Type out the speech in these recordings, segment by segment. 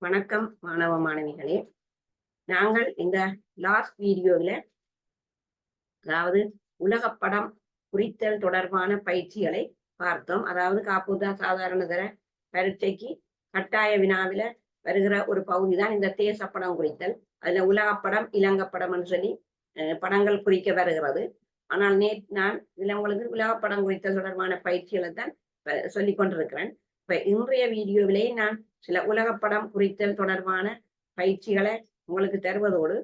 வணக்கம் மாணவ மாணவிகளே. நாங்கள் இந்த லாஸ்ட் வீடியோவில் அதாவது உலகப்படம் குறித்தல் தொடர்பான பயிற்சிகளை பார்த்தோம். அதாவது காப்பூதா சாதாரண தர பரீட்சைக்கு கட்டாய வினாவில வருகிற ஒரு பகுதி தான் இந்த தேசப்படம் குறித்தல். அதுல உலகப்படம் இலங்கப்படம் சொல்லி படங்கள் குறிக்க வருகிறது. ஆனால் நான் இதுல உங்களுக்கு உலகப்படம் குறித்தல் தொடர்பான பயிற்சிகளை தான் சொல்லிக் கொண்டிருக்கிறேன். இப்ப இன்றைய வீடியோவிலே நான் சில உலகப்படம் குறித்தல் தொடர்பான பயிற்சிகளை உங்களுக்கு தருவதோடு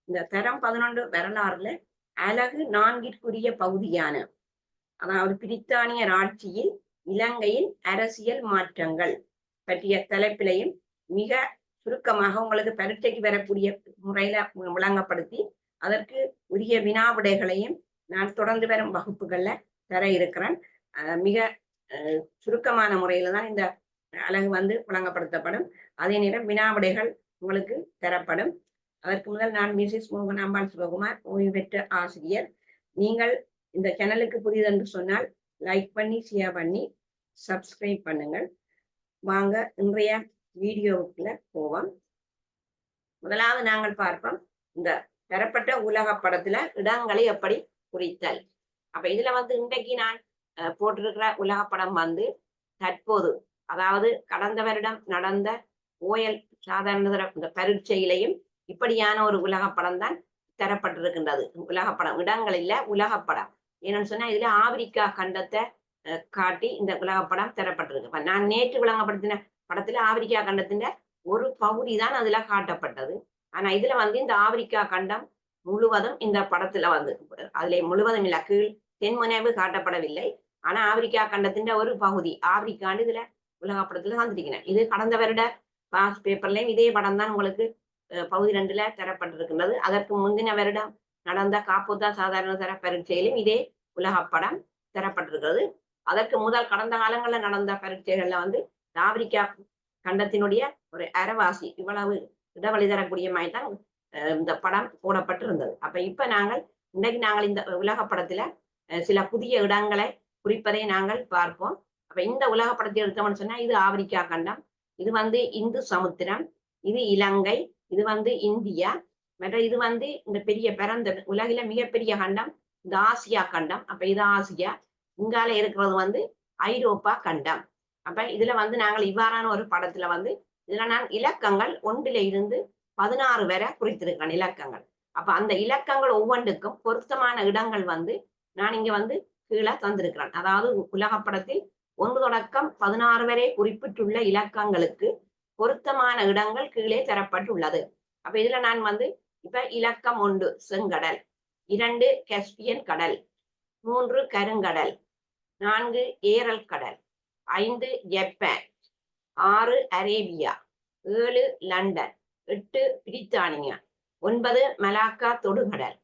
இந்த தரம் 11 வரலாறுல அலகு 4ற்குரிய பகுதியான அதாவது பிரித்தானியர் ஆட்சியில் இலங்கையின் அரசியல் மாற்றங்கள் பற்றிய தலைப்பிலையும் மிக சுருக்கமாக உங்களுக்கு பரீட்சைக்கு வரக்கூடிய முறையில விளங்கப்படுத்தி அதற்கு உரிய வினாவிடைகளையும் நான் தொடர்ந்து வரும் வகுப்புகள்ல தர இருக்கிறேன். மிக சுருக்கமான முறையில தான் இந்த அலகு வழங்கப்படுத்தப்படும். அதே நேரம் வினாவிடைகள் உங்களுக்கு தரப்படும். அதற்கு முதல் நான் மிஸ்ஸஸ் மோகனாம்பாள் சிவகுமார், ஓய்வு பெற்ற ஆசிரியர். நீங்கள் இந்த சேனலுக்கு புதிதென்று சொன்னால் லைக் பண்ணி ஷேர் பண்ணி சப்ஸ்கிரைப் பண்ணுங்கள். வாங்க இன்றைய வீடியோவுக்குள்ள போவோம். முதலாவது நாங்கள் பார்ப்போம் இந்த பெறப்பட்ட உலக படத்துல இடங்களை எப்படி குறித்தல். அப்ப இதுல இன்றைக்கு நான் போட்டிருக்கிற உலகப்படம் தற்போது அதாவது கடந்த வருடம் நடந்த ஓயல் சாதாரண இந்த பரீட்சையிலையும் இப்படியான ஒரு உலகப்படம் தான் தரப்பட்டிருக்கின்றது. உலகப்படம் இடங்கள் இல்ல, உலகப்படம். என்னன்னு சொன்னா இதுல ஆப்பிரிக்கா கண்டத்தை காட்டி இந்த உலகப்படம் தரப்பட்டிருக்கு. நான் நேற்று விளங்கப்படுத்தின படத்துல ஆப்பிரிக்கா கண்டத்தின் ஒரு பகுதி தான் அதுல காட்டப்பட்டது. ஆனா இதுல இந்த ஆப்பிரிக்கா கண்டம் முழுவதும் இந்த படத்துல அதுல முழுவதும் இல்ல, கீழ் தென்முனைவு காட்டப்படவில்லை. ஆனா ஆப்பிரிக்கா கண்டத்தின் ஒரு பகுதி ஆப்பிரிக்காண்டு இதுல உலகப்படத்துல வந்துருக்கிறேன். இது கடந்த வருட பாஸ் பேப்பர்லயும் இதே படம் தான் உங்களுக்கு பகுதி 2ல தரப்பட்டிருக்கின்றது. அதற்கு முந்தின வருடம் நடந்த காப்பூத்தா சாதாரண தர பரீட்சையிலும் இதே உலகப்படம் தரப்பட்டிருக்கிறது. அதற்கு முதல் கடந்த காலங்களில் நடந்த பரீட்சைகள்ல ஆப்பிரிக்கா கண்டத்தினுடைய ஒரு அரைவாசி இவ்வளவு இடவழி தரக்கூடிய மாதிரி தான் இந்த படம் போடப்பட்டிருந்தது. அப்ப இப்ப இன்னைக்கு நாங்கள் இந்த உலகப்படத்துல சில புதிய இடங்களை குறிப்பதை நாங்கள் பார்ப்போம். அப்ப இந்த உலகப்படத்தை எடுத்தோம்னு சொன்னா இது ஆப்பிரிக்கா கண்டம், இது இந்து சமுத்திரம், இது இலங்கை, இது இந்தியா, மற்ற இது இந்த பெரிய பிறந்த உலகில மிகப்பெரிய கண்டம் இந்த ஆசியா கண்டம். அப்ப இது ஆசியா, இங்கால இருக்கிறது ஐரோப்பா கண்டம். அப்ப இதுல நாங்கள் இவ்வாறான ஒரு படத்துல இதுல நான் இலக்கங்கள் 1ல இருந்து 16 வரை குறித்திருக்கிறேன் இலக்கங்கள். அப்ப அந்த இலக்கங்கள் ஒவ்வொன்றுக்கும் பொருத்தமான இடங்கள் நான் இங்க கீழே தந்திருக்கிறேன். அதாவது உலகப்படத்தில் 1 தொடக்கம் 16 வரை குறிப்பிட்டுள்ள இலக்கங்களுக்கு பொருத்தமான இடங்கள் கீழே தரப்பட்டுள்ளது. அப்ப இதுல நான் இப்ப இலக்கம் 1 செங்கடல், 2 கஸ்பியன் கடல், 3 கருங்கடல், 4 ஏரல் கடல், 5 Japan, 6 Arabia, 7 London, 8 Britannia, 9 Malacca தொடுகடல்,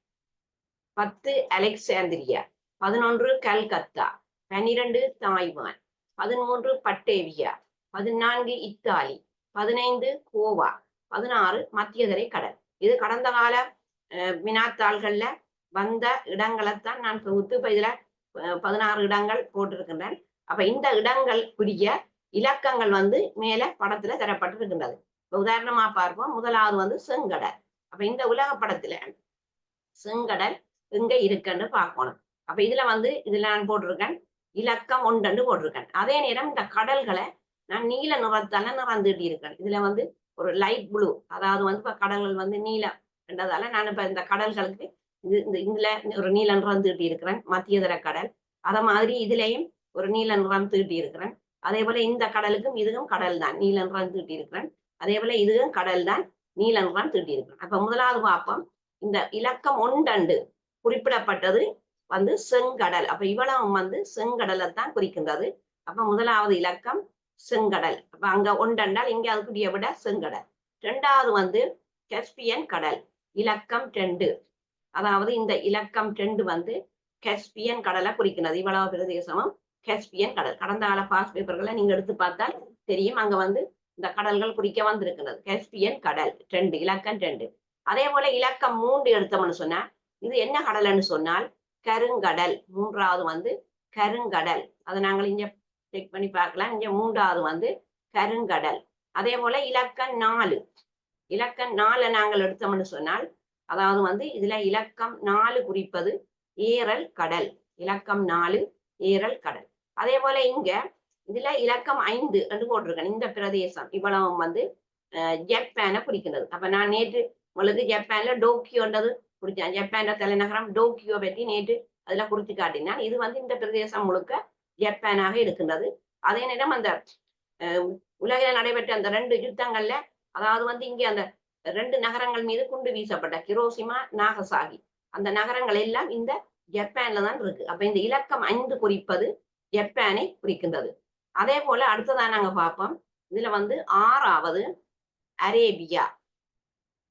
10 Alexandria, 11 Calcutta, 12 Taiwan, 13 Batavia, 14 Italy, 15 Goa, 16 மத்தியதரை கடல். இது கடந்த கால வினாத்தாள்கள்ல வந்த இடங்களைத்தான் நான் தொகுத்து இப்ப இதுல 16 இடங்கள் போட்டிருக்கின்றேன். அப்ப இந்த இடங்களுக்குரிய இலக்கங்கள் மேல படத்துல தரப்பட்டிருக்கின்றது. உதாரணமா பார்ப்போம். முதலாவது செங்கடல். அப்ப இந்த உலக படத்துல செங்கடல் எங்க இருக்குன்னு பார்க்கணும். அப்ப இதுல நான் போட்டிருக்கேன் இலக்கம் 1 போட்டிருக்கேன். அதே நேரம் இந்த கடல்களை நான் நீல நிறத்தால நிறந்துட்டு இருக்கேன். இதுல ஒரு லைட் ப்ளூ, அதாவது இப்ப கடல்கள் நீலம் என்றதால நான் இப்ப இந்த கடல்களுக்கு இதுல ஒரு நீல நிறம் தீட்டி இருக்கிறேன், மத்தியதர கடல். அத மாதிரி இதுலயும் ஒரு நீல நிறம் தீட்டி இருக்கிறேன். அதே போல இந்த கடலுக்கும் இதுவும் கடல் தான், நீல நிறம் தீட்டி இருக்கிறேன். அதே போல இதுவும் கடல் தான், நீல நிறம் தீட்டி இருக்கிறேன். அப்ப முதலாவது பார்ப்போம். இந்த இலக்கம் 1 குறிப்பிடப்பட்டது செங்கடல். அப்ப இவ்வளவு செங்கடலைத்தான் குறிக்கின்றது. அப்ப முதலாவது இலக்கம் செங்கடல். அப்ப அங்க 1 என்றால் இங்க அதுக்குரிய விட செங்கடல். 2வது கஸ்பியன் கடல், இலக்கம் 2. அதாவது இந்த இலக்கம் 2 கஸ்பியன் கடலை குறிக்கிறது. இவ்வளவு பிரதேசமும் கஸ்பியன் கடல். கடந்த கால பாஸ் பேப்பர்களை நீங்க எடுத்து பார்த்தால் தெரியும். அங்க இந்த கடல்கள் குறிக்க வந்திருக்கிறது. கஸ்பியன் கடல் 2, இலக்கம் 2. அதே போல இலக்கம் 3 எடுத்தோம்னு சொன்னா இது என்ன கடல்னு சொன்னால் கருங்கடல். 3வது கருங்கடல். அதை நாங்கள் இங்க செக் பண்ணி பார்க்கலாம். இங்க 3வது கருங்கடல். அதே போல இலக்கம் 4. இலக்கம் 4 நாங்கள் எடுத்தோம்னு சொன்னால் அதாவது வந்து இதுல இலக்கம் 4 குறிப்பது ஏரல் கடல். இலக்கம் 4 ஏரல் கடல். அதே போல இங்க இதுல இலக்கம் 5 என்று போட்டிருக்கேன். இந்த பிரதேசம் இவ்வளவு வந்து ஜப்பானை குறிக்கின்றது. அப்ப நான் நேற்று உங்களுக்கு ஜப்பான்ல டோக்கியோன்றது குறிச்சேன். ஜப்பான் தலைநகரம் டோக்கியோ பற்றி நேற்று அதுல குறிச்சு காட்டினான். இது வந்து இந்த பிரதேசம் முழுக்க ஜப்பானாக இருக்கின்றது. அதே நேரம் அந்த உலகில் நடைபெற்ற அந்த 2 யுத்தங்கள்ல அதாவது வந்து இங்கே அந்த 2 நகரங்கள் மீது குண்டு வீசப்பட்ட ஹிரோஷிமா நாகசாகி அந்த நகரங்கள் எல்லாம் இந்த ஜப்பான்ல தான் இருக்கு. அப்ப இந்த இலக்கம் 5 குறிப்பது ஜப்பானை குறிக்கின்றது. அதே போல அடுத்ததான் நாங்க பார்ப்போம். இதுல வந்து 6வது அரேபியா.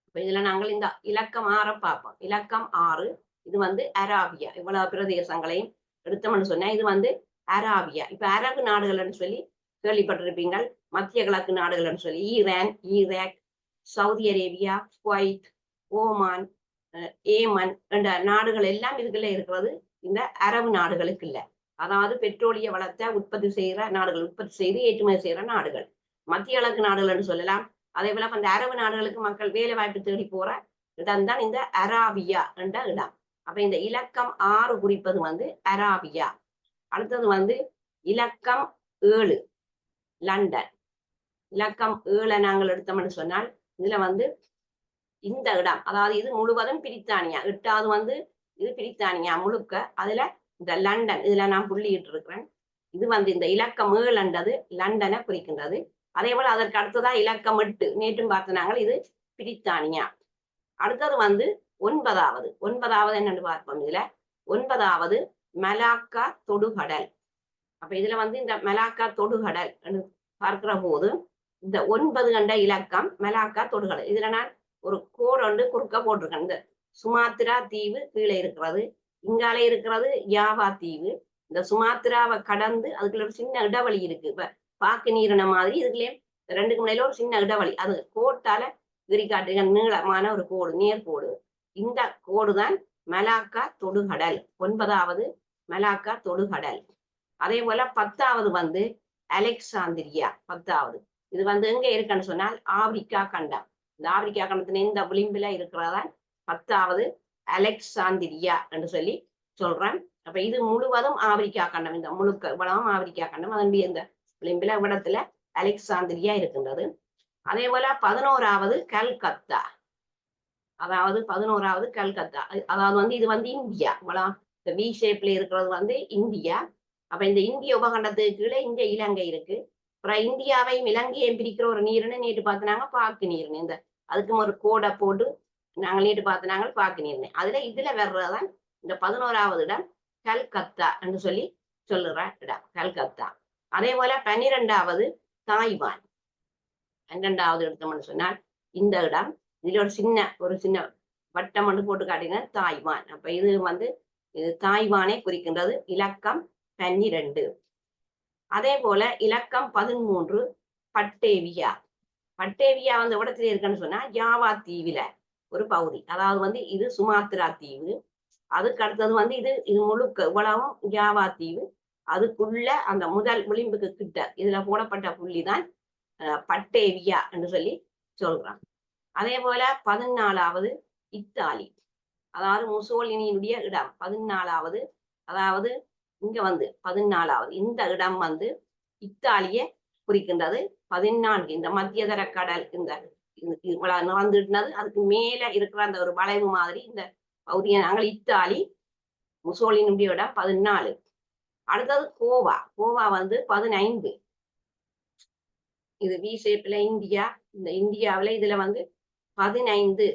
இப்ப இதுல நாங்கள் இந்த இலக்கம் 6 பார்ப்போம். இலக்கம் 6 இது வந்து அராபியா. இவ்வளவு பிரதேசங்களையும் எடுத்தோம்னு சொன்னா இது வந்து அராபியா. இப்ப அரபு நாடுகள்னு சொல்லி கேள்விப்பட்டிருப்பீங்கள். மத்திய கிழக்கு நாடுகள்னு சொல்லி Iran, Iraq, Saudi Arabia, Kuwait, Oman, Yemen என்ற நாடுகள் எல்லாம் இதுக்குள்ள இருக்கிறது இந்த அரபு நாடுகளுக்கு இல்ல. அதாவது பெட்ரோலிய வளத்தை உற்பத்தி செய்யற நாடுகள், உற்பத்தி செய்து ஏற்றுமதி செய்யற நாடுகள். மத்திய கிழக்கு நாடுகள்னு சொல்லலாம். அதே போல அந்த அரபு நாடுகளுக்கு மக்கள் வேலை வாய்ப்பு தேடி போற இடம் தான் இந்த அராபியா என்ற இடம். அப்ப இந்த இலக்கம் 6 குறிப்பது வந்து அராபியா. அடுத்தது வந்து இலக்கம் 7 லண்டன். இலக்கம் 7 நாங்கள் எடுத்தோம்னு சொன்னால் இதுல வந்து இந்த இடம் அதாவது இது முழுவதும் பிரித்தானியா. 8வது வந்து இது பிரித்தானியா முழுக்க. அதுல இந்த லண்டன் இதுல நான் புள்ளிட்டு இருக்கிறேன். இது வந்து இந்த இலக்கம் 7 என்றது லண்டனை குறிக்கின்றது. அதே போல அதற்கு அடுத்ததா இலக்கம் 8 நேற்றும் பார்த்தனாங்க இது பிரித்தானியா. அடுத்தது வந்து 9வது என்னன்னு பார்ப்போம். இதுல 9வது மலாக்கா தொடுகடல். அப்ப இதுல வந்து இந்த மலாக்கா தொடுகடல் பார்க்கிற போது இந்த 9 கண்ட இலக்கம் மலாக்கா தொடுகடல். இதுல நான் ஒரு கோடு ஒன்று குறுக்க போட்டிருக்கேன். இந்த சுமாத்திரா தீவு கீழே இருக்கிறது, இங்கால இருக்கிறது யாவா தீவு. இந்த சுமாத்திராவை கடந்து அதுக்குள்ள ஒரு சின்ன இடைவெளி இருக்கு. இப்ப பாக்கு நீரின மாதிரி இதுக்குள்ளேயும் 2க்கு முன்னால ஒரு சின்ன இடைவெளி. அது கோட்டால விரிகாட்டுக நீளமான ஒரு கோடு, நேர்கோடு. இந்த கோடு தான் மலாக்கா தொடுகடல். 9வது மலாக்கா தொடுகடல். அதே போல 10வது வந்து அலெக்சாந்திரியா. 10வது இது வந்து எங்க இருக்குன்னு சொன்னால் ஆப்பிரிக்கா கண்டம். இந்த ஆப்பிரிக்கா கண்டத்தின் இந்த விளிம்புல இருக்கிறதான் 10வது அலெக்சாந்திரியா என்று சொல்லி சொல்றேன். அப்ப இது முழுவதும் ஆப்பிரிக்கா கண்டம். இந்த முழுக்க இவ்வளவும் ஆப்பிரிக்கா கண்டம். அதனுடைய இந்த விளிம்புல இடத்துல அலெக்சாந்திரியா இருக்கின்றது. அதே போல 11வது கல்கத்தா. அதாவது 11வது கல்கத்தா. அதாவது வந்து இது வந்து இந்தியா. இவ்வளவு இந்த வி ஷேப்ல இருக்கிறது வந்து இந்தியா. அப்ப இந்த இந்திய உபகண்டத்துக்கு கீழே இங்க இலங்கை இருக்கு. அப்புறம் இந்தியாவையும் இலங்கையையும் பிரிக்கிற ஒரு நீர்னு நேற்று பார்த்தினாங்க பாக்கு நீர்னு. இந்த அதுக்கும் ஒரு கோடை போட்டு நாங்கள் நேற்று பார்த்தினாங்க பாக்கு நீர்னு. அதுல இதுல வர்றதுதான் இந்த 11வது இடம் கல்கத்தா என்று சொல்லி சொல்லுற இடம் கல்கத்தா. அதே போல 12வது தாய்வான். 12வது எடுத்தோம்னு சொன்னால் இந்த இடம் இதுல ஒரு சின்ன வட்டம் ஒன்று போட்டு காட்டின தாய்வான். அப்ப இது வந்து இது தாய்வானை குறிக்கின்றது. இலக்கம் 12. அதே போல இலக்கம் 13 பட்டேவியா. பட்டேவியா வந்து இடத்துல இருக்குன்னு சொன்னா ஜாவா தீவில ஒரு பகுதி. அதாவது வந்து இது சுமாத்திரா தீவு. அதுக்கு அடுத்தது வந்து இது முழுக்க இவ்வளவும் ஜாவா தீவு. அதுக்குள்ள அந்த முதல் விளிம்புக்கு கிட்ட இதுல போடப்பட்ட புள்ளிதான் பட்டேவியா என்று சொல்லி சொல்றான். அதே போல 14வது இத்தாலி. அதாவது முசோலினியினுடைய இடம் 14வது. அதாவது இங்க வந்து 14வது இந்த இடம் வந்து இத்தாலிய குறிக்கின்றது. 14 இந்த மத்தியதர கடல் இந்த வந்துட்டது. அதுக்கு மேல இருக்கிற அந்த ஒரு வளைவு மாதிரி இந்த பகுதியை நாங்கள் இத்தாலி முசோலினுடைய இடம் 14. அடுத்தது கோவா. கோவா வந்து 15. இது வி ஷேப்ல இந்தியா. இந்த இந்தியாவில இதுல வந்து 15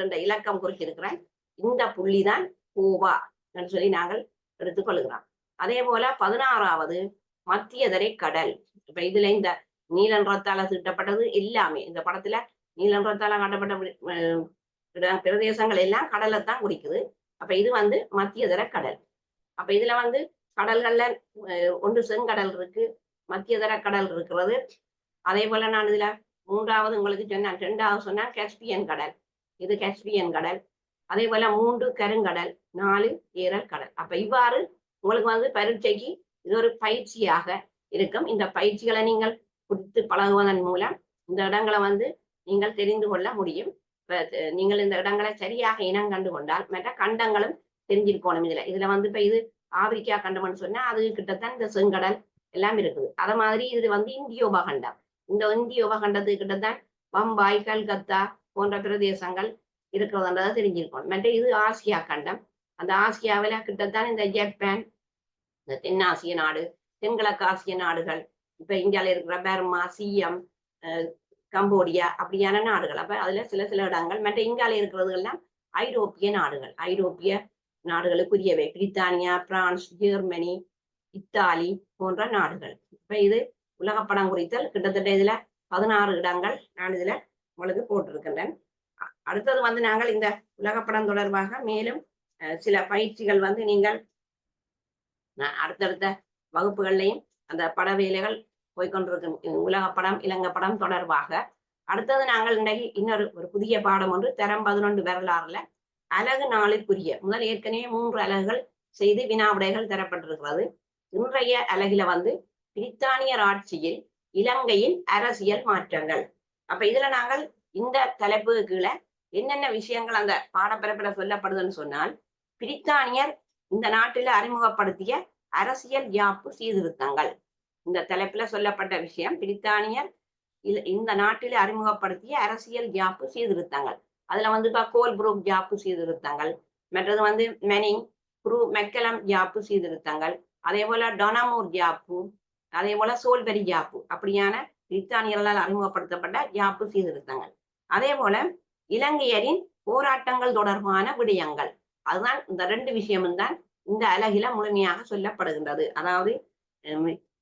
என்ற இலக்கம் குறிச்சிருக்கிறேன். இந்த புள்ளிதான் கோவா என்று சொல்லி நாங்கள் எடுத்துக்கொள்கிறோம். அதே போல 16வது மத்தியதரை கடல். இப்ப இதுல இந்த நீலன்றத்தால தீட்டப்பட்டது எல்லாமே இந்த படத்துல நீலன்றத்தால காட்டப்பட்ட பிரதேசங்கள் எல்லாம் கடலைத்தான் குறிக்குது. அப்ப இது வந்து மத்தியதர கடல். அப்ப இதுல வந்து கடல்கள்ல ஒன்று செங்கடல் இருக்கு, மத்தியதர கடல் இருக்கிறது. அதே போல நான் இதுல 3வது உங்களுக்கு சொன்னேன். 2வது சொன்னா காஸ்பியன் கடல். இது காஸ்பியன் கடல். அதே போல 3 கருங்கடல், 4 ஏரல் கடல். அப்ப இவ்வாறு உங்களுக்கு வந்து பரீட்சைக்கு இது ஒரு பயிற்சியாக இருக்கும். இந்த பயிற்சிகளை நீங்கள் குறித்து பழகுவதன் மூலம் இந்த இடங்களை வந்து நீங்கள் தெரிந்து கொள்ள முடியும். நீங்கள் இந்த இடங்களை சரியாக இனம் கண்டு கொண்டால் மற்ற கண்டங்களும் தெரிஞ்சிருக்கணும். இதுல வந்து இப்ப இது ஆப்பிரிக்கா கண்டம்னு சொன்னா அது கிட்டத்தான் இந்த செங்கடல் எல்லாம் இருக்குது. அத மாதிரி இது வந்து இந்திய உபகண்டம். இந்த இந்திய உபகண்டத்துக்கு கிட்டத்தான் பம்பாய், கல்கத்தா போன்ற பிரதேசங்கள் இருக்கிறதுன்றதை தெரிஞ்சிருக்கணும். மற்ற இது ஆசியா கண்டம். அந்த ஆசியாவில கிட்டத்தான் இந்த ஜப்பான், இந்த தென்னாசிய நாடு, தென்கிழக்கு ஆசிய நாடுகள், இப்ப இந்தியால இருக்கிற பர்மா, சிஎம், கம்போடியா அப்படியான நாடுகள். அப்ப அதுல சில சில இடங்கள் மற்ற இங்கால இருக்கிறது எல்லாம் ஐரோப்பிய நாடுகள். ஐரோப்பிய நாடுகளுக்குரியவை பிரித்தானியா, பிரான்ஸ், ஜெர்மனி, இத்தாலி போன்ற நாடுகள். இப்ப இது உலகப்படம் குறித்தல் கிட்டத்தட்ட இதுல 16 இடங்கள் நான் இதுல உங்களுக்கு போட்டிருக்கின்றேன். அடுத்தது வந்து நாங்கள் இந்த உலகப்படம் தொடர்பாக மேலும் சில பயிற்சிகள் வந்து நீங்கள் அடுத்தடுத்த வகுப்புகள்லையும் அந்த பட வேலைகள் போய்கொண்டிருக்கும் உலகப்படம், இலங்கைப்படம் தொடர்பாக. அடுத்தது நாங்கள் இன்றைக்கு இன்னொரு புதிய பாடம் ஒன்று தரம் 11 வரலாறுல அலகு 4க்குரிய முதல் ஏற்கனவே 3 அலகுகள் செய்து வினாவிடைகள் தரப்பட்டிருக்கிறது. இன்றைய அலகில வந்து பிரித்தானியர் ஆட்சியில் இலங்கையின் அரசியல் மாற்றங்கள். அப்ப இதுல நாங்கள் இந்த தலைப்பு கீழே என்னென்ன விஷயங்கள் அந்த பாடப்பிறப்பில சொல்லப்படுதுன்னு சொன்னால், பிரித்தானியர் இந்த நாட்டில அறிமுகப்படுத்திய அரசியல் யாப்பு சீர்திருத்தங்கள். இந்த தலைப்புல சொல்லப்பட்ட விஷயம் பிரித்தானியர் இந்த நாட்டில அறிமுகப்படுத்திய அரசியல் யாப்பு சீர்திருத்தங்கள். அதுல வந்து இப்ப கோல்ப்ரூக் யாப்பு சீர்திருத்தங்கள், மற்றது வந்து மெனிங் மெக்கலம் யாப்பு சீர்திருத்தங்கள், அதே போல டொனமூர் யாப்பு, அதே போல சோல்பெரி யாப்பு அப்படியான பிரித்தானியர்களால் அறிமுகப்படுத்தப்பட்ட யாப்பு சீர்திருத்தங்கள். அதே போல இலங்கையரின் போராட்டங்கள் தொடர்பான விடயங்கள். அதுதான் இந்த 2 விஷயமும் தான் இந்த அலகில முழுமையாக சொல்லப்படுகின்றது. அதாவது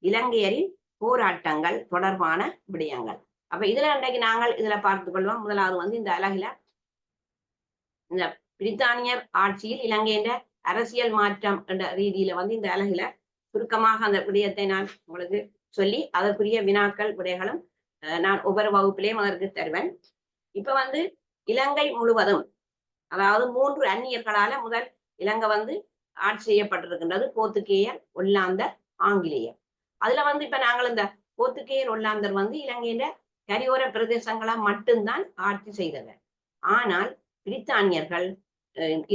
இலங்கையரின் போராட்டங்கள் தொடர்பான விடயங்கள். அப்ப இதுல இன்றைக்கு நாங்கள் இதுல பார்த்துக் கொள்வோம். முதலாவது வந்து இந்த அலகில இந்த பிரித்தானியர் ஆட்சியில் இலங்கையின் அரசியல் மாற்றம் என்ற ரீதியில வந்து இந்த அலகில சுருக்கமாக அந்த விடயத்தை நான் உங்களுக்கு சொல்லி அதற்குரிய வினாக்கள் விடைகளும் நான் ஒவ்வொரு வகுப்பிலையும் அதற்கு தருவேன். இப்ப வந்து இலங்கை முழுவதும், அதாவது 3 அந்நியர்களால முதல் இலங்கை வந்து ஆட்சி செய்யப்பட்டிருக்கின்றது. போர்த்துகேயர், ஒல்லாந்தர், ஆங்கிலேயர். அதுல வந்து இப்ப நாங்கள் இந்த போர்த்துகேயர், ஒல்லாந்தர் வந்து இலங்கையில கரையோர பிரதேசங்களா மட்டும்தான் ஆட்சி செய்தவர். ஆனால் பிரித்தானியர்கள்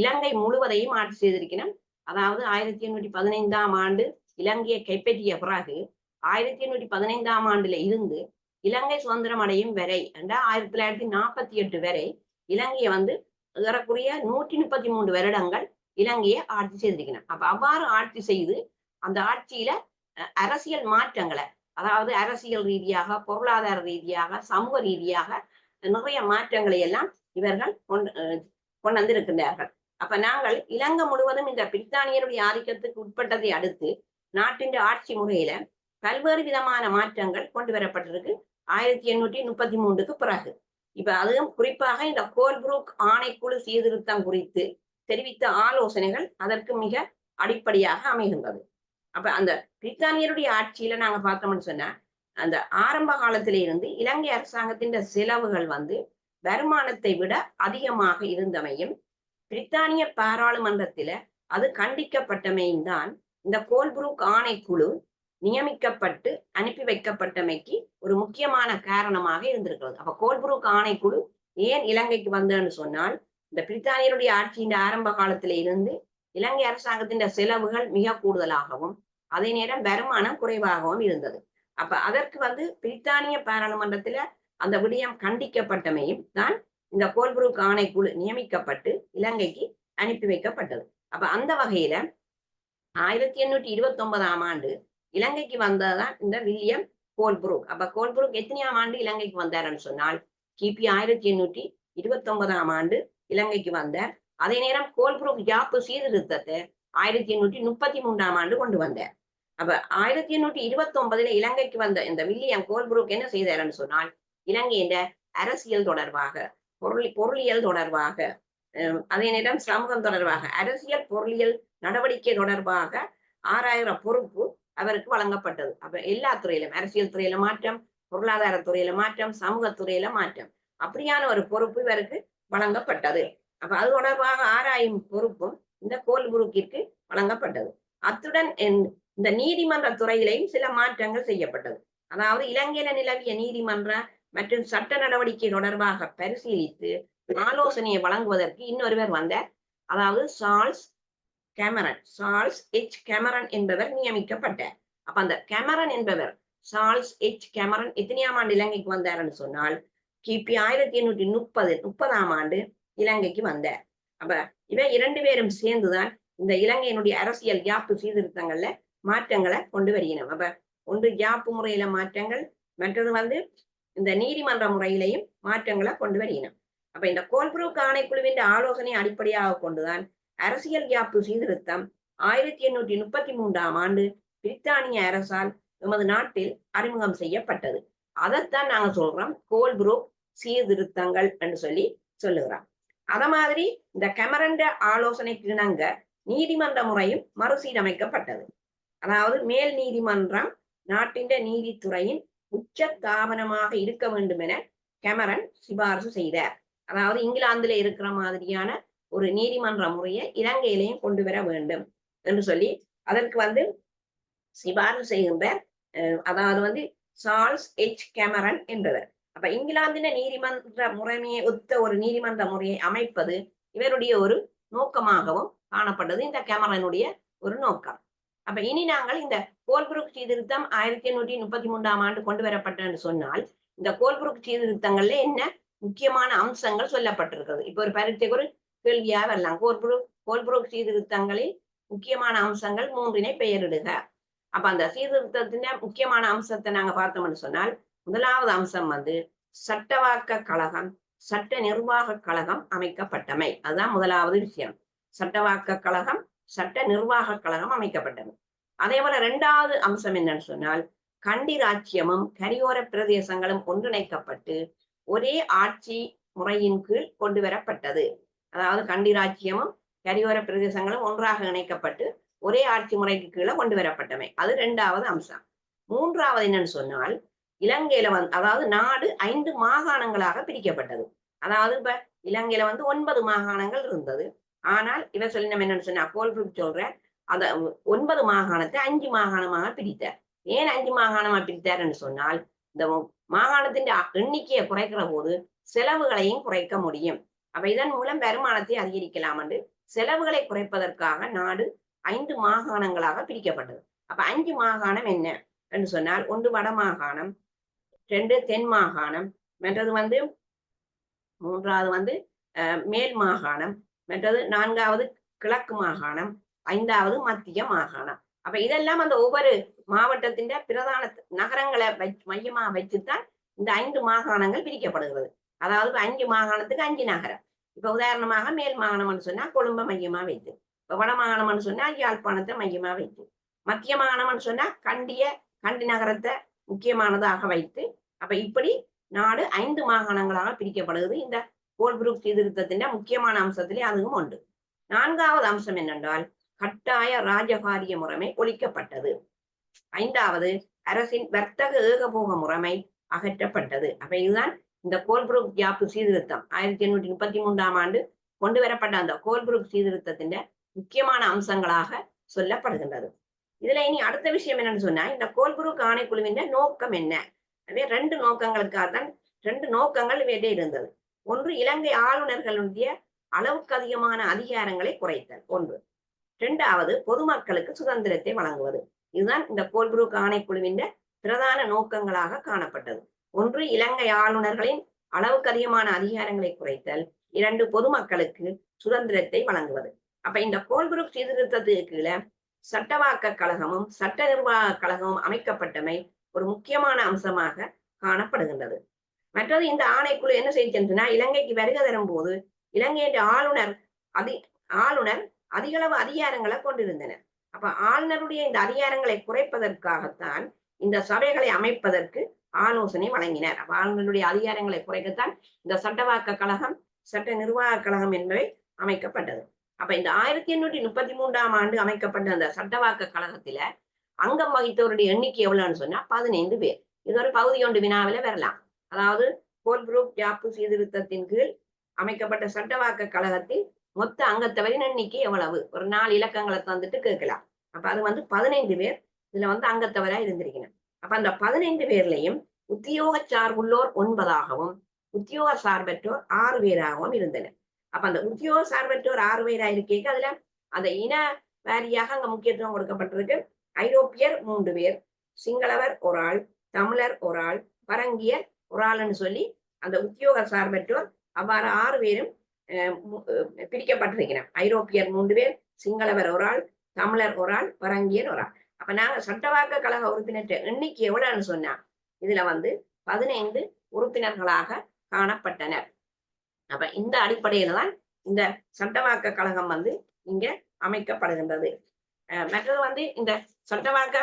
இலங்கை முழுவதையும் ஆட்சி செய்திருக்கிறோம். அதாவது 1815ஆம் ஆண்டு இலங்கையை கைப்பற்றிய பிறகு 1815ஆம் ஆண்டுல இருந்து இலங்கை சுதந்திரம் அடையும் வரை 1948 வரை இலங்கையை வந்து ஏறக்குறைய 133 வருடங்கள் இலங்கையை ஆட்சி செய்திருக்கிறார். அப்ப அவ்வாறு ஆட்சி செய்து அந்த ஆட்சியில அரசியல் மாற்றங்களை, அதாவது அரசியல் ரீதியாக, பொருளாதார ரீதியாக, சமூக ரீதியாக நிறைய மாற்றங்களை எல்லாம் இவர்கள் கொண்டு வந்திருக்கின்றார்கள். அப்ப நாங்கள் இலங்கை முழுவதும் இந்த பிரித்தானியருடைய ஆதிக்கத்துக்கு உட்பட்டதை அடுத்து நாட்டின் ஆட்சி முறையில பல்வேறு விதமான மாற்றங்கள் கொண்டு வரப்பட்டிருக்கு 1833க்கு பிறகு. இப்ப அதுவும் குறிப்பாக இந்த கோல்ப்ரூக் ஆணைக்குழு சீர்திருத்தம் குறித்து தெரிவித்த ஆலோசனைகள் அதற்கு மிக அடிப்படையாக அமைகின்றது. அப்ப அந்த பிரித்தானியருடைய ஆட்சியில நாங்க பார்த்தோம்னு சொன்னா, அந்த ஆரம்ப காலத்தில இருந்து இலங்கை அரசாங்கத்தின் செலவுகள் வந்து வருமானத்தை விட அதிகமாக இருந்தமையும், பிரித்தானிய பாராளுமன்றத்தில அது கண்டிக்கப்பட்டமையும் தான் இந்த கோல்ப்ரூக் ஆணைக்குழு நியமிக்கப்பட்டு அனுப்பி வைக்கப்பட்டமைக்கு ஒரு முக்கியமான காரணமாக இருந்திருக்கிறது. அப்ப கோல்ப்ரூக் ஆணைக்குழு ஏன் இலங்கைக்கு வந்ததுன்னு சொன்னால், இந்த பிரித்தானியருடைய ஆட்சியின் ஆரம்ப காலத்தில இருந்து இலங்கை அரசாங்கத்தின் செலவுகள் மிக கூடுதலாகவும் அதே நேரம் வருமானம் குறைவாகவும் இருந்தது. அப்ப அதற்கு வந்து பிரித்தானிய பாராளுமன்றத்தில அந்த விடயம் கண்டிக்கப்பட்டமையும் தான் இந்த கோல்ப்ரூக் ஆணைக்குழு நியமிக்கப்பட்டு இலங்கைக்கு அனுப்பி வைக்கப்பட்டது. அப்ப அந்த வகையில 1829ஆம் ஆண்டு இலங்கைக்கு வந்ததுதான் இந்த வில்லியம் கோல்ப்ரூக். அப்ப கோல்ப்ரூக் எத்தனையாம் ஆண்டு இலங்கைக்கு வந்தாருன்னு சொன்னால், கிபி 1829ஆம் ஆண்டு இலங்கைக்கு வந்தார். அதே நேரம் கோல்ப்ரூக் யாப்பு சீர்திருத்தத்தை 1833ஆம் ஆண்டு கொண்டு வந்தார். அப்ப 1829 இலங்கைக்கு வந்த இந்த வில்லியம் கோல்ப்ரூக் என்ன செய்தாருன்னு சொன்னால், இலங்கையின் அரசியல் தொடர்பாக, பொருளியல் தொடர்பாக, அதே நேரம் சமூகம் தொடர்பாக, அரசியல் பொருளியல் நடவடிக்கை தொடர்பாக ஆராயிர பொறுப்பு அவருக்கு வழங்கப்பட்டது. அப்ப எல்லா துறையிலும், அரசியல் துறையில மாற்றம், பொருளாதார துறையில மாற்றம், சமூகத்துறையில மாற்றம், அப்படியான ஒரு பொறுப்பு இவருக்கு வழங்கப்பட்டது. அப்ப அது தொடர்பாக ஆராயும் பொறுப்பும் இந்த கோல்ப்ரூக்கிற்கு வழங்கப்பட்டது. அத்துடன் இந்த நீதிமன்ற துறையிலையும் சில மாற்றங்கள் செய்யப்பட்டது. அதாவது இலங்கையில நிலவிய நீதிமன்ற மற்றும் சட்ட நடவடிக்கை தொடர்பாக பரிசீலித்து ஆலோசனையை வழங்குவதற்கு இன்னொருவர் வந்தார். அதாவது சார்ல்ஸ் எச் கேமரன் என்பவர் நியமிக்கப்பட்டார். அப்ப அந்த கேமரன் என்பவர் சார்ல்ஸ் எச் கேமரன் எத்தனையாம் ஆண்டு இலங்கைக்கு வந்தாருன்னு சொன்னால் கிபி 1830ஆம் ஆண்டு இலங்கைக்கு வந்தார். அப்ப இவ 2 பேரும் சேர்ந்துதான் இந்த இலங்கையினுடைய அரசியல் யாப்பு சீர்திருத்தங்கள்ல மாற்றங்களை கொண்டு வருகிறோம். அப்ப ஒன்று யாப்பு முறையில மாற்றங்கள், மற்றது இந்த நீதிமன்ற முறையிலையும் மாற்றங்களை கொண்டு வருகிறோம். அப்ப இந்த கோல்புரூக் ஆணைக்குழுவின் ஆலோசனை அடிப்படையாக கொண்டுதான் அரசியல் யாப்பு சீர்திருத்தம் 1833ஆம் ஆண்டு பிரித்தானிய அரசால் எமது நாட்டில் அறிமுகம் செய்யப்பட்டது. அதைத்தான் நாங்க சொல்றோம் கோல்புரூக் சீர்திருத்தங்கள் என்று சொல்லுகிறோம். அத மாதிரி இந்த கேமரன் ஆலோசனைக்கு இணங்க நீதிமன்ற முறையும் மறுசீரமைக்கப்பட்டது. அதாவது மேல் நீதிமன்றம் நாட்டின் நீதித்துறையின் உச்ச தாபனமாக இருக்க வேண்டும் என கேமரன் சிபாரிசு செய்தார். அதாவது இங்கிலாந்துல இருக்கிற மாதிரியான ஒரு நீதிமன்ற முறையை இலங்கையிலையும் கொண்டு வர வேண்டும் என்று சொல்லி அதற்கு சிபாரிசு செய்கின்ற அதாவது சார்ல்ஸ் எச் கேமரன் என்பவர். அப்ப இங்கிலாந்தின நீதிமன்ற முறைமையை ஒத்த ஒரு நீதிமன்ற முறையை அமைப்பது இவருடைய ஒரு நோக்கமாகவும் காணப்பட்டது, இந்த கேமரனுடைய ஒரு நோக்கம். அப்ப இனி நாங்கள் இந்த கோல்புரூக் சீர்திருத்தம் 1833ஆம் ஆண்டு கொண்டு வரப்பட்டன்னு சொன்னால் இந்த கோல்புரூக் சீர்திருத்தங்கள்ல என்ன முக்கியமான அம்சங்கள் சொல்லப்பட்டிருக்கிறது. இப்ப ஒரு பரீட்சைக்கு ஒரு கேள்வியா வரலாம். கோல்புரூக் சீர்திருத்தங்களில் முக்கியமான அம்சங்கள் 3 பெயரிடுக. அப்ப அந்த சீர்திருத்தத்தின் முக்கியமான அம்சத்தை நாங்க பார்த்தோம்னு சொன்னால் முதலாவது அம்சம் சட்டவாக்க கழகம், சட்ட நிர்வாக கழகம் அமைக்கப்பட்டமை. அதுதான் முதலாவது விஷயம். சட்டவாக்க கழகம், சட்ட நிர்வாக கழகம் அமைக்கப்பட்டமை. அதே போல 2வது அம்சம் என்னன்னு சொன்னால் கண்டி ராச்சியமும் கரையோர பிரதேசங்களும் ஒன்றிணைக்கப்பட்டு ஒரே ஆட்சி முறையின் கீழ் கொண்டு வரப்பட்டது. அதாவது கண்டி ராச்சியமும் கரையோர பிரதேசங்களும் ஒன்றாக இணைக்கப்பட்டு ஒரே ஆட்சி முறைக்கு கீழே கொண்டு வரப்பட்டமை. அது 2வது அம்சம். 3வது என்னன்னு சொன்னால் இலங்கையில அதாவது நாடு 5 மாகாணங்களாக பிரிக்கப்பட்டது. அதாவது இப்ப இலங்கையில 9 மாகாணங்கள் இருந்தது. ஆனால் இவர் சொல்லினோம் என்னன்னு சொன்னா கோல்புரூக் சொல்ற அந்த 9 மாகாணத்தை 5 மாகாணமாக பிரித்தார். ஏன் 5 மாகாணமா பிரித்தார்ன்னு சொன்னால் இந்த மாகாணத்தின் எண்ணிக்கையை குறைக்கிற போது செலவுகளையும் குறைக்க முடியும். அப்ப இதன் மூலம் வருமானத்தை அதிகரிக்கலாம் என்று செலவுகளை குறைப்பதற்காக நாடு 5 மாகாணங்களாக பிரிக்கப்பட்டது. அப்ப 5 மாகாணம் என்ன என்று சொன்னால் 1 வட மாகாணம், 2 தென் மாகாணம், மற்றது 3வது மேல் மாகாணம், மற்றது 4வது கிழக்கு மாகாணம், 5வது மத்திய மாகாணம். அப்ப இதெல்லாம் அந்த ஒவ்வொரு மாவட்டத்தின் பிரதான நகரங்களை மையமா வச்சுதான் இந்த 5 மாகாணங்கள் பிரிக்கப்படுகிறது. அதாவது 5 மாகாணத்துக்கு 5 நகரம். இப்ப உதாரணமாக மேல் மாகாணம்னு சொன்னா கொழும்பை மையமா வைத்து, இப்ப வட மாகாணம்னு சொன்னா யாழ்ப்பாணத்தை மையமா வைத்து, மத்திய மாகாணம்னு சொன்னா கண்டி நகரத்தை முக்கியமானதாக வைத்து, அப்ப இப்படி நாடு 5 மாகாணங்களாக பிரிக்கப்படுகிறது. இந்த கோல்புரூக் சீர்திருத்தத்தின் முக்கியமான அம்சத்திலே அதுவும் உண்டு. 4வது அம்சம் என்னென்றால் கட்டாய ராஜகாரிய முறைமை ஒழிக்கப்பட்டது. 5வது அரசின் வர்த்தக ஏகபோக முறைமை அகற்றப்பட்டது. அப்ப இதுதான் இந்த கோல்புரூக் யாப்பு சீர்திருத்தம் 1833ஆம் ஆண்டு கொண்டு வரப்பட்ட அந்த கோல்புரூக் சீர்திருத்தத்தின் முக்கியமான அம்சங்களாக சொல்லப்படுகின்றது. இதுல இனி அடுத்த விஷயம் என்னன்னு சொன்னா இந்த கோல்புரூக் ஆணைக்குழுவின் நோக்கம் என்ன? அதே 2 நோக்கங்களுக்காக தான் 2 நோக்கங்கள் இவையே இருந்தது. ஒன்று இலங்கை ஆளுநர்களுடைய அளவுக்கு அதிகமான அதிகாரங்களை குறைத்தல் ஒன்று. 2வது பொதுமக்களுக்கு சுதந்திரத்தை வழங்குவது. இதுதான் இந்த கோல்புரூக் ஆணைக்குழுவின் பிரதான நோக்கங்களாக காணப்பட்டது. ஒன்று இலங்கை ஆளுநர்களின் அளவுக்கு அதிகமான அதிகாரங்களை குறைத்தல், 2 பொதுமக்களுக்கு சுதந்திரத்தை வழங்குவது. அப்ப இந்த கோல்புரூக் சீர்திருத்தத்துக்கு கீழே சட்டவாக்க கழகமும் சட்ட நிர்வாக கழகமும் அமைக்கப்பட்டமை ஒரு முக்கியமான அம்சமாக காணப்படுகின்றது. மற்றது இந்த ஆணைக்குழு என்ன செய்கின்றன, இலங்கைக்கு வருகை தரும் போது இலங்கையின் ஆளுநர் அதிகளவு அதிகாரங்களை கொண்டிருந்தனர். அப்ப ஆளுநருடைய இந்த அதிகாரங்களை குறைப்பதற்காகத்தான் இந்த சபைகளை அமைப்பதற்கு ஆலோசனை வழங்கினர். அப்ப ஆளுநருடைய அதிகாரங்களை குறைக்கத்தான் இந்த சட்டவாக்க கழகம், சட்ட நிர்வாக கழகம் என்பவை அமைக்கப்பட்டது. அப்ப இந்த 1833ஆம் ஆண்டு அமைக்கப்பட்ட அந்த சட்டவாக்க கழகத்தில அங்கம் வகித்தவருடைய எண்ணிக்கை எவ்வளவுன்னு சொன்னா 15 பேர். இது ஒரு பகுதி ஒன்று வினாவில வரலாம். அதாவது கோல்புரூக் யாப்பு சீர்திருத்தத்தின் கீழ் அமைக்கப்பட்ட சட்டவாக்க கழகத்தில் மொத்த அங்கத்தவரின் எண்ணிக்கை எவ்வளவு, ஒரு 4 இலக்கங்களை தந்துட்டு கேட்கலாம். அப்ப அது 15 பேர் இதுல அங்கத்தவரா இருந்திருக்கணும். அப்ப அந்த 15 பேர்லையும் உத்தியோக சார்புள்ளோர் 9ஆகவும் உத்தியோக சார்பற்றோர் 6 பேராகவும் இருந்தனர். அப்ப அந்த உத்தியோக சார்பற்றோர் 6 பேரா இருக்கேக்கு அதுல அந்த இன வாரியாக அங்க முக்கியத்துவம் கொடுக்கப்பட்டிருக்கு. ஐரோப்பியர் 3 பேர், சிங்களவர் ஒரு ஆள், தமிழர் ஒரு ஆள், பரங்கியர் ஒரு ஆள்னு சொல்லி அந்த உத்தியோக சார்பற்றோர் அவ்வாறு 6 பேரும் பிரிக்கப்பட்டிருக்கிறோம். ஐரோப்பியர் 3 பேர், சிங்களவர் ஒரு ஆள், தமிழர் ஒரு ஆள், பரங்கியர் ஒரு ஆள். அப்ப நாங்க சட்டவாக்க கழக உறுப்பினர் எண்ணிக்கை எவ்வளவுன்னு சொன்னா இதுல 15 உறுப்பினர்களாக காணப்பட்டனர். அப்ப இந்த அடிப்படையில தான் இந்த சட்டவாக்க கழகம் இங்க அமைக்கப்படுகின்றது. மற்றது இந்த சட்டவாக்க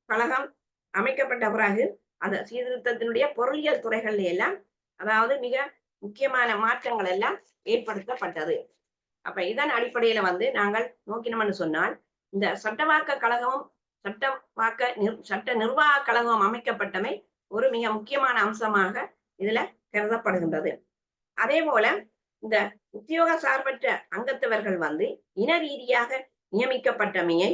கழகம் அமைக்கப்பட்ட பிறகு அந்த சீர்திருத்தத்தினுடைய பொருளியல் துறைகள்ல எல்லாம் அதாவது மிக முக்கியமான மாற்றங்கள் எல்லாம் ஏற்படுத்தப்பட்டது. அப்ப இதன் அடிப்படையில நாங்கள் நோக்கினோம்னு சொன்னால் இந்த சட்டவாக்க கழகமும் சட்ட நிர்வாக கழகம் அமைக்கப்பட்டமை ஒரு மிக முக்கியமான அம்சமாக இதுல கருதப்படுகின்றது. அதே போல இந்த உத்தியோக சார்பற்ற அங்கத்தவர்கள் இன ரீதியாக நியமிக்கப்பட்டமையை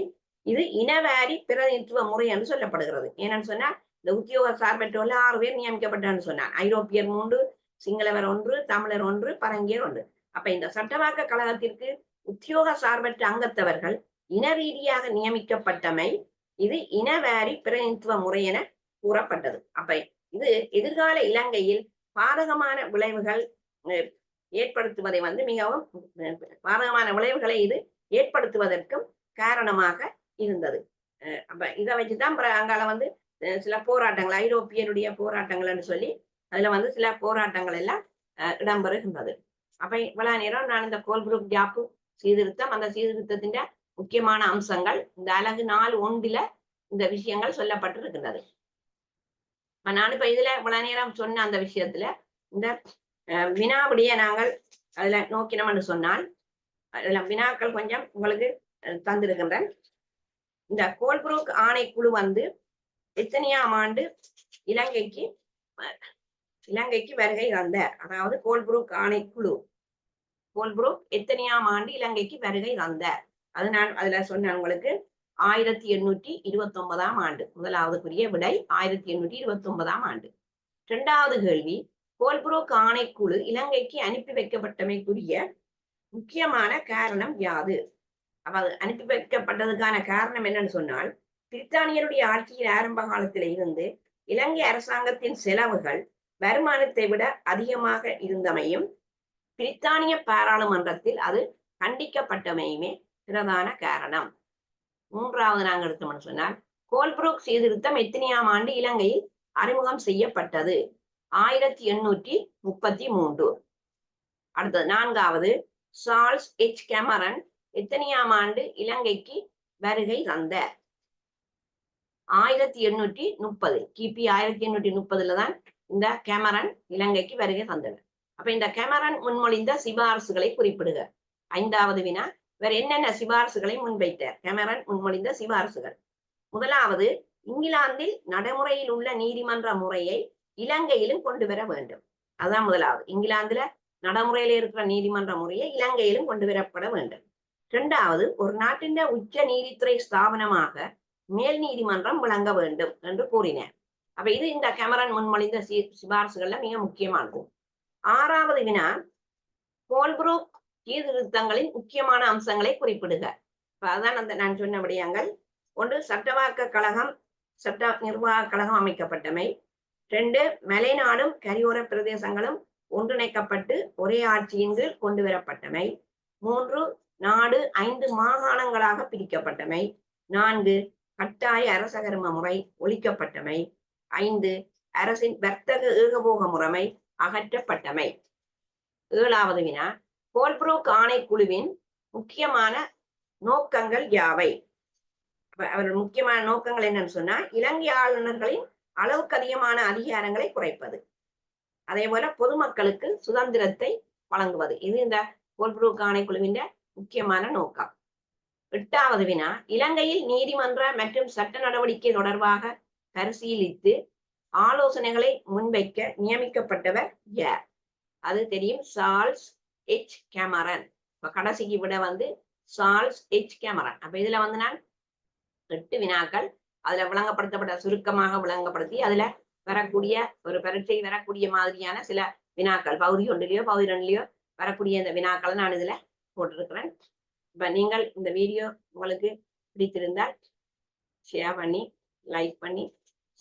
இது இனவாரி பிரதிநிதித்துவ முறை என்று சொல்லப்படுகிறது. ஏன்னு சொன்னா இந்த உத்தியோக சார்பற்றோர்ல 6 பேர் நியமிக்கப்பட்டான்னு சொன்னார். ஐரோப்பியர் 3, சிங்களவர் 1, தமிழர் 1, பரங்கியர் 1. அப்ப இந்த சட்டவாக்க கழகத்திற்கு உத்தியோக சார்பற்ற அங்கத்தவர்கள் இன ரீதியாக நியமிக்கப்பட்டமை இது இனவாரி பிரதிநிதித்துவ முறை என கூறப்பட்டது. அப்ப இது எதிர்கால இலங்கையில் பாதகமான விளைவுகள் ஏற்படுத்துவதை மிகவும் பாதகமான விளைவுகளை இது ஏற்படுத்துவதற்கும் காரணமாக இருந்தது. அப்ப இதை வச்சுதான் அங்கால சில போராட்டங்கள் ஐரோப்பியருடைய போராட்டங்கள்னு சொல்லி அதுல சில போராட்டங்கள் எல்லாம் இடம்பெறுகின்றது. அப்ப இவ்வளவு நேரம் நான் இந்த கோல்புரூக் ஜாப்பு சீர்திருத்தம் அந்த சீர்திருத்தத்தின் முக்கியமான அம்சங்கள் இந்த அலகு 4.1 இந்த விஷயங்கள் சொல்லப்பட்டிருக்கின்றது. நான் இப்ப இதுல இவ்வளவு நேரம் சொன்ன அந்த விஷயத்துல இந்த வினாவுடைய நாங்கள் அதுல நோக்கினோம்னு சொன்னால் அதுல வினாக்கள் கொஞ்சம் உங்களுக்கு தந்திருக்கின்றேன். இந்த கோல்புரூக் ஆணைக்குழு எத்தனையாம் ஆண்டு இலங்கைக்கு வருகை தந்தார்? அதாவது கோல்புரூக் ஆணைக்குழு கோல்புரூக் எத்தனையாம் ஆண்டு இலங்கைக்கு வருகை தந்தார்? அது நான் அதுல சொன்னேன் உங்களுக்கு 1829ஆம் ஆண்டு. முதலாவதுக்குரிய விடை 1829ஆம் ஆண்டு. இரண்டாவது கேள்வி, கோல்புரூக் ஆணைக்குழு இலங்கைக்கு அனுப்பி வைக்கப்பட்டமைக்குரிய முக்கியமான காரணம் யாது? அப்ப அது அனுப்பி வைக்கப்பட்டதுக்கான காரணம் என்னன்னு சொன்னால் பிரித்தானியருடைய ஆட்சியின் ஆரம்ப காலத்தில இருந்து இலங்கை அரசாங்கத்தின் செலவுகள் வருமானத்தை விட அதிகமாக இருந்தமையும் பிரித்தானிய பாராளுமன்றத்தில் அது கண்டிக்கப்பட்டமையுமே பிரதான காரணம். மூன்றாவது நாங்கள் எடுத்தோம்னு சொன்னால் கோல்புரூக் சீர்திருத்தம் எத்தனையாம் ஆண்டு இலங்கையில் அறிமுகம் செய்யப்பட்டது? 1833. அடுத்தது நான்காவது, சார்ல்ஸ் எச் கேமரன் எத்தனையாம் ஆண்டு இலங்கைக்கு வருகை தந்தார்? 1830. கிபி 1830 தான் இந்த கேமரன் இலங்கைக்கு வருகை தந்தனர். அப்ப இந்த கேமரன் முன்மொழிந்த சிபாரசுகளை குறிப்பிடுக. ஐந்தாவது வினா, வேற என்னென்ன சிபாரசுகளை முன்வைத்தார்? கேமரன் முன்மொழிந்த சிபாரசுகள். முதலாவது, இங்கிலாந்தில் நடைமுறையில் உள்ள நீதிமன்ற முறையை இலங்கையிலும் கொண்டு வர வேண்டும். அதுதான் முதலாவது. இங்கிலாந்துல நடைமுறையில இருக்கிற நீதிமன்ற முறையை இலங்கையிலும் கொண்டு வரப்பட வேண்டும். இரண்டாவது, ஒரு நாட்டின் உச்ச நீதித்துறை ஸ்தாபனமாக மேல் நீதிமன்றம் விளங்க வேண்டும் என்று கூறினார். அப்ப இது இந்த கேமரன் முன்மொழிந்த சிபாரசுகள்ல மிக முக்கியமானது. ஆறாவது வினா, கோல்புரூக் சீர்திருத்தங்களின் முக்கியமான அம்சங்களை குறிப்பிடுக. அதான் நான் சொன்ன விடயங்கள். ஒன்று, சட்டவாக்க கழகம் சட்ட நிர்வாக கழகம் அமைக்கப்பட்டமை. 2, மலைநாடும் கரையோர பிரதேசங்களும் ஒன்றிணைக்கப்பட்டு ஒரே ஆட்சியின் கீழ் கொண்டு வரப்பட்டமை. 3, நாடு 5 மாகாணங்களாக பிரிக்கப்பட்டமை. 4, கட்டாய அரசகர்ம முறை ஒழிக்கப்பட்டமை. 5, அரசின் வர்த்தக ஏகபோக முறைமை அகற்றப்பட்டமை. 7வது வினா, கோல்புரூக் ஆணைக்குழுவின் முக்கியமான நோக்கங்கள் யாவை? அவர்கள் முக்கியமான நோக்கங்கள் என்னன்னு சொன்னா இலங்கை ஆளுநர்களின் அளவுக்கு அதிகமான அதிகாரங்களை குறைப்பது, அதே போல பொதுமக்களுக்கு சுதந்திரத்தை வழங்குவது. இது இந்த கோல்புரூக் ஆணைக்குழுவின் முக்கியமான நோக்கம். 8வது வினா, இலங்கையில் நீதிமன்ற மற்றும் சட்ட நடவடிக்கை தொடர்பாக பரிசீலித்து ஆலோசனைகளை முன்வைக்க நியமிக்கப்பட்டவர் யார்? அது தெரியும், சார்ல்ஸ் எச் கேமரன். இப்ப கடைசிக்கு விட சார்ல்ஸ் எச் கேமரன். அப்ப இதுல நான் 8 வினாக்கள் அதுல விளங்கப்படுத்தப்பட்ட சுருக்கமாக விளங்கப்படுத்தி அதுல வரக்கூடிய ஒரு பரீட்சை வரக்கூடிய மாதிரியான சில வினாக்கள் பகுதி ஒன்றிலேயோ பகுதி ரெண்டுலயோ வரக்கூடிய இந்த வினாக்களை நான் இதுல போட்டிருக்கிறேன். இப்ப நீங்கள் இந்த வீடியோ உங்களுக்கு பிடித்திருந்தால் ஷேர் பண்ணி லைக் பண்ணி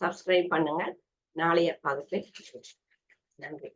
சப்ஸ்கிரைப் பண்ணுங்க. நாளைய வகுப்பில் நன்றி.